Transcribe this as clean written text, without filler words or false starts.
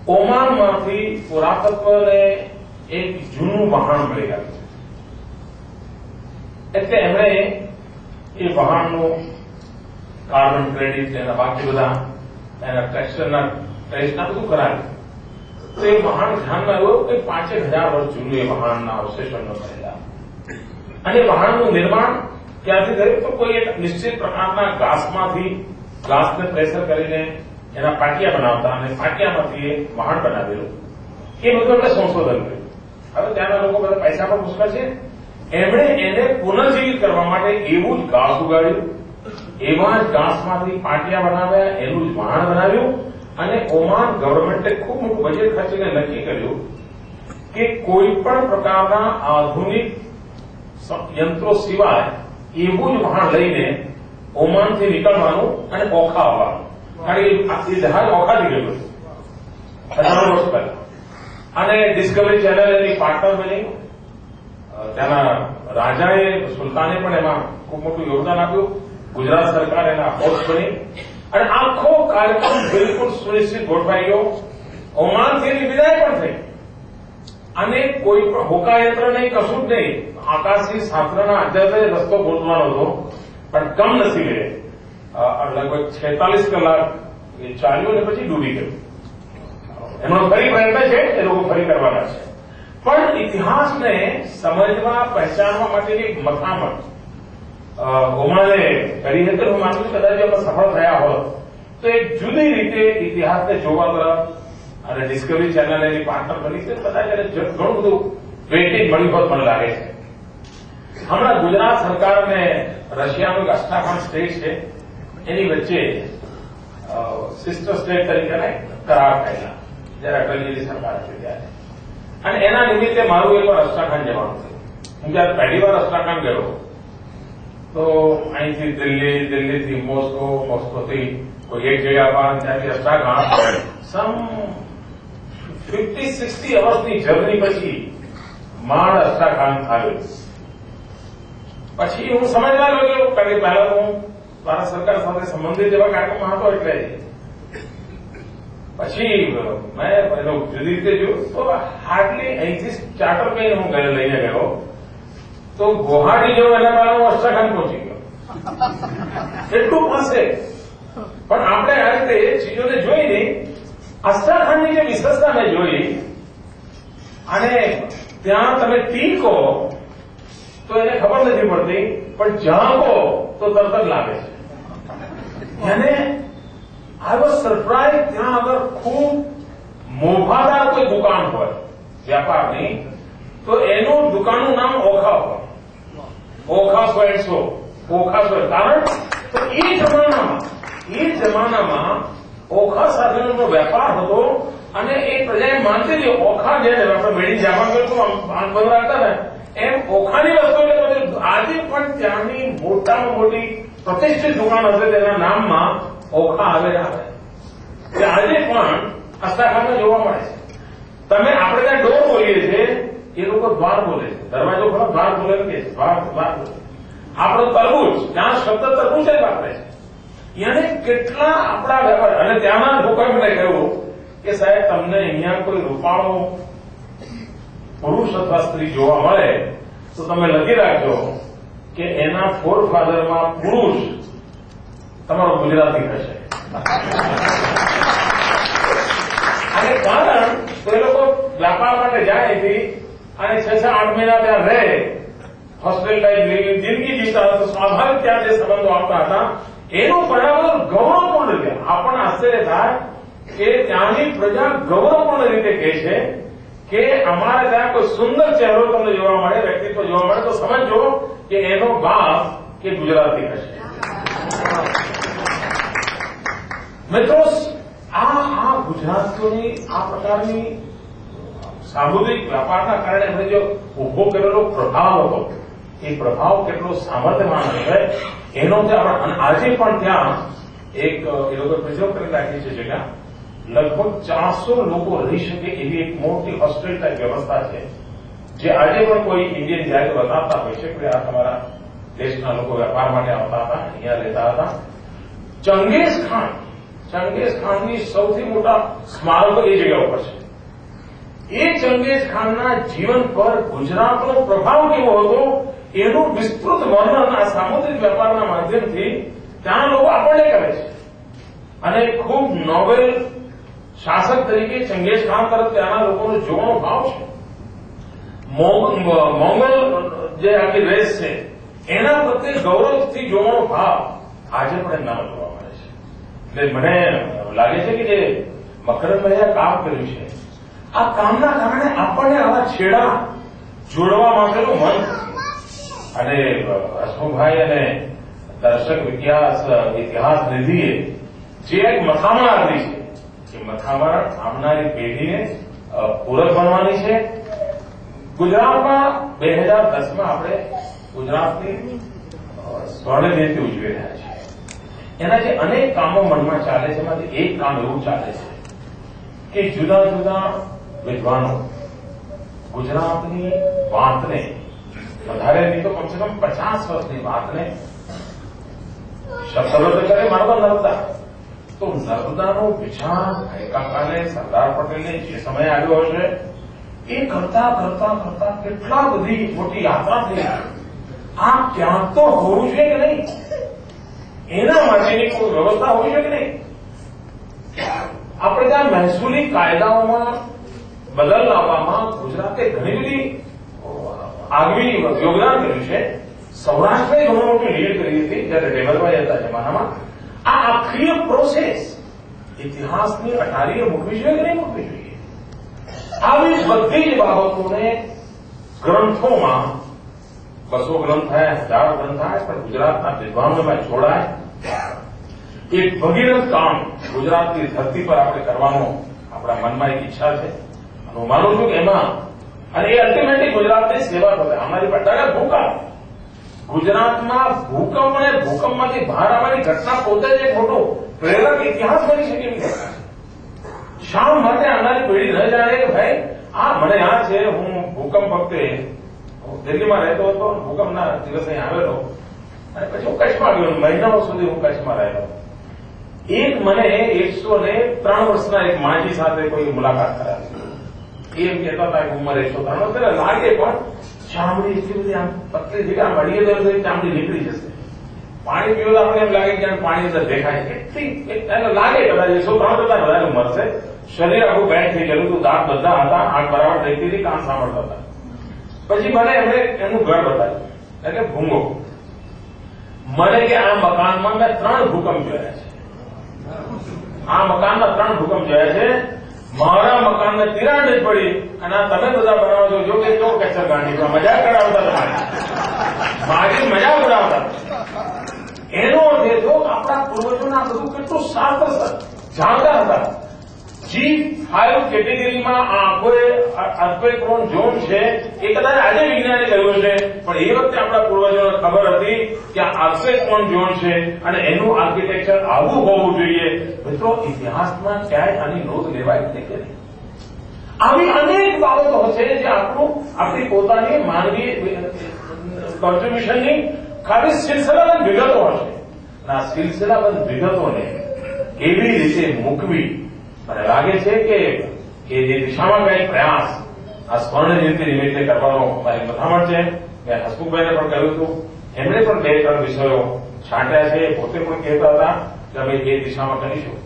ઓમાનમાંથી પુરાતત્વને એક જૂનું વહાણ મળી આવ્યું છે. એટલે એમણે એ વહાણનું કાર્બન ક્રેડિટ એના બાકી બધા એના ટેક્સચરના ટેસ્ટના બધું કરાવ્યું. તો એ વહાણ ધ્યાનમાં આવ્યું કે 5,000 વર્ષ જૂનું એ વહાણના અવશેષો મળેલા. અને વહાણનું નિર્માણ ક્યાંથી થયું? તો કોઈ એક નિશ્ચિત પ્રકારના ઘાસને પ્રેશર કરીને એના પાટિયા બનાવતા અને પાટિયામાંથી એ વહાણ બનાવેલું. એ બધું આપણે સંશોધન કર્યું. હવે ત્યાંના લોકો બધા પૈસા પણ પુષ્કળ છે. એમણે એને પુનર્જીવિત કરવા માટે એવું જ ઘાસ ઉગાડ્યું, એવા જ ઘાસમાંથી પાટિયા બનાવ્યા, એનું જ વહાણ બનાવ્યું. અને ઓમાન ગવર્મેન્ટે ખૂબ મોટું બજેટ ખર્ચીને નક્કી કર્યું કે કોઈ પણ પ્રકારના આધુનિક યંત્રો સિવાય એવું જ વહાણ લઈને ઓમાનથી નીકળવાનું અને ઓખા આવવાનું. કારણ કે જહાજ ઓખાથી ગયેલું હજારો વર્ષ પહેલા. અને ડિસ્કવરી ચેનલ એની પાર્ટનર બની. ત્યાંના રાજાએ, સુલતાને પણ એમાં ખૂબ મોટું યોગદાન આપ્યું. ગુજરાત સરકાર એના હોસ્ટ બની અને આખો કાર્યક્રમ બિલકુલ સુનિશ્ચિત ગોઠવાઈ ગયો. ઓમાનથી એની વિદાય પણ થઈ અને કોઈ પણ હોકાયંત્ર નહીં, કશું જ નહીં. આકાશી શાસ્ત્રના આધારે રસ્તો ગોઠવાનો હતો, પણ કમનસીબે લગભગ 46 કલાક એ ચાલ્યું અને પછી ડૂબી ગયું. એમનો ફરી પ્રયત્ન છે, એ લોકો ફરી કરવાના છે. પણ ઇતિહાસને સમજવા, પહેચાનવા માટેની એક મથામણ ઓમાને કરી હતી. હું માનું છું કદાચ આપણે સફળ થયા હોત તો એક જુદી રીતે ઇતિહાસને જોવા તરફ અને ડિસ્કવરી ચેનલ એની પાર્ટનર બની છે. કદાચ એને ઘણું બધું વેટેજ મળ્યું હોત મને લાગે છે. હમણાં ગુજરાત સરકાર અને રશિયાનું એક અસ્ટ્રાખાન સ્ટેટ છે, એની વચ્ચે સિસ્ટર સ્ટેટ તરીકે કરાર થયેલા જયારે અટલજીની સરકાર હતી ત્યારે. અને એના નિમિત્તે મારું એકવાર અસ્ટ્રાખાન જવાનું થયું. હું જયારે પહેલી વાર અસ્ટ્રાખાન ગયો તો અહીંથી દિલ્હીથી મોસ્કોથી કોઈ એક જગ્યા પર, ત્યાંથી અસ્ટ્રાખાન સમ 50-60 અવર્સની જર્ની પછી માંડ અસ્ટ્રાખાન આવ્યું. પછી હું સમજવા લાગ્યો, કારણ કે પહેલા હું ભારત સરકાર સાથે સંબંધિત એવા કાર્યક્રમમાં હતો. એટલે પછી મેં એનો જુદી રીતે જોયું તો હાર્ડલી અહીંથી ચાર્ટર પ્લેન હું લઈને ગયો તો ગુવાહાટી જેવો એના પહેલા હું અસ્ટ્રાખાન પહોંચી ગયો. એટલું પાસે. પણ આપણે આ રીતે ચીજોને જોઈ નહીં. અસ્ટ્રાખાનની જે વિશેષતા મેં જોઈ, અને ત્યાં તમે ટી કહો તો એને ખબર નથી પડતી, પણ જ્યાં કહો તો તરત જ લાગે છે. અને આઈ વોઝ સરપ્રાઇઝ. ત્યાં અગર ખૂબ મોભાદાર કોઈ દુકાન હોય વ્યાપારની, તો એનું દુકાનનું નામ ઓખા હોય. ઓખા સ્વેટસો, ઓખા સ્વેટ. કારણ તો એ જમાનામાં ઓખા સાથેનો વેપાર હતો. અને એ પ્રજાએ માનતી હતી ઓખા જેને આપણે મેડી જાપાન બંધ રાખતા ને એમ ઓખાની વસ્તુ. આજે પણ ત્યાંની મોટામાં મોટી પ્રતિષ્ઠિત દુકાન હશે તેના નામમાં ઓખા આવેલા આવે. આજે પણ અસ્ટ્રાખાનમાં જોવા મળે છે. તમે આપણે ત્યાં ડોર બોલીએ છીએ, એ લોકો દ્વાર બોલે છે. દરવાજો ખરો દ્વાર બોલે કે દ્વાર બોલે. આપણો તરબૂચ, ત્યાં શબ્દ તરબૂચ જ વાપરે છે. એને કેટલા આપણા વેપાર. અને ત્યાંના લોકોએ મને કહ્યું કે સાહેબ તમને અહીંયા કોઈ રૂપાળો પુરુષ અથવા સ્ત્રી જોવા મળે તો તમે લખી રાખજો કે એના ફોરફાધરમાં પુરુષ તમારો ગુજરાતી હશે. અને કારણ તો એ લોકો વ્યાપાર માટે જાય એથી અને 6-8 મહિના ત્યાં રહે, હોસ્ટેલ ટાઈપ જિંદગી જીવતા હતા. તો સ્વાભાવિક ત્યાં જે સંબંધો આવતા હતા એનું પરિણામ ગૌરવપૂર્ણ રીતે. આપણને આશ્ચર્ય થાય કે ત્યાંની પ્રજા ગૌરવપૂર્ણ રીતે કહે છે કે અમારે ત્યાં કોઈ સુંદર ચહેરો તમને જોવા મળે, વ્યક્તિત્વ જોવા મળે તો સમજો કે એનો બાપ કે ગુજરાતી હશે. મિત્રો, આ ગુજરાતીઓની આ પ્રકારની સામુદાયિક વ્યાપારના કારણે એમણે જે ઉભો કરેલો પ્રભાવ હતો, એ પ્રભાવ કેટલો સામર્થ્યવાન હશે એનો આપણે આજે પણ ત્યાં એક એ લોકો પ્રિઝર્વ કરી રાખી છે જગ્યા. લગભગ 400 લોકો રહી શકે એવી એક મોટી હોસ્ટેલ ટાઈપ વ્યવસ્થા છે, જે આજે પણ કોઈ ઇન્ડિયન જાય તો બતાવતા હોય છે કે આ તમારા દેશના લોકો વેપાર માટે આવતા હતા, અહીંયા રહેતા હતા. ચંગેઝ ખાનની સૌથી મોટા સ્મારકો એ જગ્યા ઉપર છે. એ ચંગેઝ ખાનના જીવન પર ગુજરાતનો પ્રભાવ કેવો હતો એનું વિસ્તૃત વર્ણન આ સામુદ્રિક વેપારના માધ્યમથી ત્યાં લોકો આપણને કરે છે. અને ખૂબ નોબેલ શાસક તરીકે ચંગેઝ ખાન તરફ ત્યાંના લોકોનો જોવાનો ભાવ છે. મોંગલ જે આખી રેસ છે એના પ્રત્યે ગૌરવથી જોવાનો ભાવ આજે પણ એમનામાં જોવા મળે છે. એટલે મને લાગે છે કે જે મકરંદભાઈએ કામ કર્યું છે આ કામના કારણે આપણને આવા છેડા જોડવા માટેનું મન અને હસમુખભાઈ અને દર્શક ઇતિહાસ નિધિએ જે એક મથામણ આપી છે એ મથામણ આવનારી પેઢીને પૂરક બનવાની છે. ગુજરાતમાં 2010માં આપણે ગુજરાતની સ્વર્ણ જયંતિ ઉજવી રહ્યા છીએ. એના જે અનેક કામો મનમાં ચાલે છે એમાંથી એક કામ એવું ચાલે છે કે જુદા જુદા વિદ્વાનો ગુજરાતની વાતને વધારે નહીં તો કમસે કમ 50 વર્ષની વાતને શબ્દબદ્ધ કરે. માનવા નર્મદા તો નર્મદાનો વિચાર કાકાને સરદાર પટેલને જે સમય આવ્યો હશે એ કરતા કરતા કરતા કેટલા બધી મોટી યાત્રા થઈ. આ ક્યાંક તો હોવું છે કે નહીં, એના માટેની કોઈ વ્યવસ્થા હોવી છે કે નહીં. આપણે ત્યાં મહેસૂલી કાયદાઓમાં બદલ લાવવામાં ગુજરાતે ઘણી બધી આગવી યોગદાન કર્યું છે. સૌરાષ્ટ્રે ઘણું મોટું લીડ કરી હતી જયારે ડેવલભાઈ હતા જમાનામાં. આ આખી પ્રોસેસ ઇતિહાસની અટારીએ મૂકવી જોઈએ કે નહીં મૂકવી જોઈએ. આવી બધી જ બાબતોને ગ્રંથોમાં 200 ગ્રંથ થાય, 1000 ગ્રંથ થાય, પણ ગુજરાતના વિદ્વાનોમાં જોડાય. એક ભગીરથ કામ ગુજરાતની ધરતી પર આપણે કરવાનો આપણા મનમાં એક ઈચ્છા છે. હું માનું છું કે એમાં અને એ અલ્ટિમેટલી ગુજરાતની સેવા થશે. અમારી પટ્ટાના ભૂકંપ ગુજરાતમાં ભૂકંપ અને ભૂકંપમાંથી બહાર આવવાની ઘટના પોતે જ એક મોટો પ્રેરક ઇતિહાસ બની શકે એમ. શા માટે આવનારી પેઢી ન જાણે કે ભાઈ આ મને યાદ છે હું ભૂકંપ વખતે દિલ્હીમાં રહેતો હતો, ભૂકંપના દિવસે અહીં આવેલો અને પછી હું કચ્છમાં ગયો. મહિનાઓ સુધી હું કચ્છમાં રહેલો. એક મને 103 વર્ષના એક માજી સાથે કોઈ મુલાકાત કરાવી. એમ કહેતા હતા કે ઉંમર 103 વર્ષ લાગે પણ ચામડી એટલી બધી આમ પતલી છે કે આમ અડીએ તો ચામડી નીકળી જશે. પાણી પીવું આપણે એમ લાગે કે પાણી અંદર દેખાય એટલી લાગે કદાચ 103 કરતા વધારે ઉંમર છે. શરીર આખું બેઠ થઈ ગયેલું હતું, દાંત બધા હતા, આંખ બરાબર દેખતી હતી, કાન સાંભળતા હતા. પછી મને એમણે એમનું ઘર બતાવ્યું એટલે ભૂંગો. મને કે આ મકાનમાં મેં 3 ભૂકંપ જોયા છે. આ મકાનના 3 ભૂકંપ જોયા છે. મારા મકાનને તિરાડ જ પડી અને આ તમે બધા બનાવો છો જો કે કેવો કચ્છર ગાંડી મજાક કરાવતા તમારી મારી મજાક ઉડાવતા. એનો અર્થ એ થયો કે આપણા પૂર્વજોના બધું કેટલું શાસ્ત્ર જાણતા હતા. G5 કેટેગરીમાં અર્થક્વેક પ્રોન ઝોન છે એ કદાચ આજે વિજ્ઞાને કહ્યું છે, પણ એ વખતે આપણા પૂર્વજોને ખબર હતી કે આ અર્થક્વેક પ્રોન ઝોન છે અને એનું આર્કિટેક્ચર આવું હોવું જોઈએ. મિત્રો ઇતિહાસમાં ક્યાંય આની નોંધ લેવાય નહીં કે નહીં. આવી અનેક બાબતો હશે જે આપણી પોતાની માનવી કોન્ટ્રીબ્યુશનની ખાલી સિલસિલાબંધ વિગતો હશે. અને આ સિલસિલાબંધ વિગતોને કેવી રીતે મૂકવી મને લાગે છે કે જે દિશામાં કઈ પ્રયાસ આ સ્વર્ણ જયંતિ નિમિત્તે કરવાનો મારી મથામણ છે. મેં હસમુખભાઈને પણ કહ્યું હતું, એમણે પણ 2-3 વિષયો છાંટ્યા છે. પોતે પણ કહેતા હતા કે અમે એ દિશામાં કરીશું.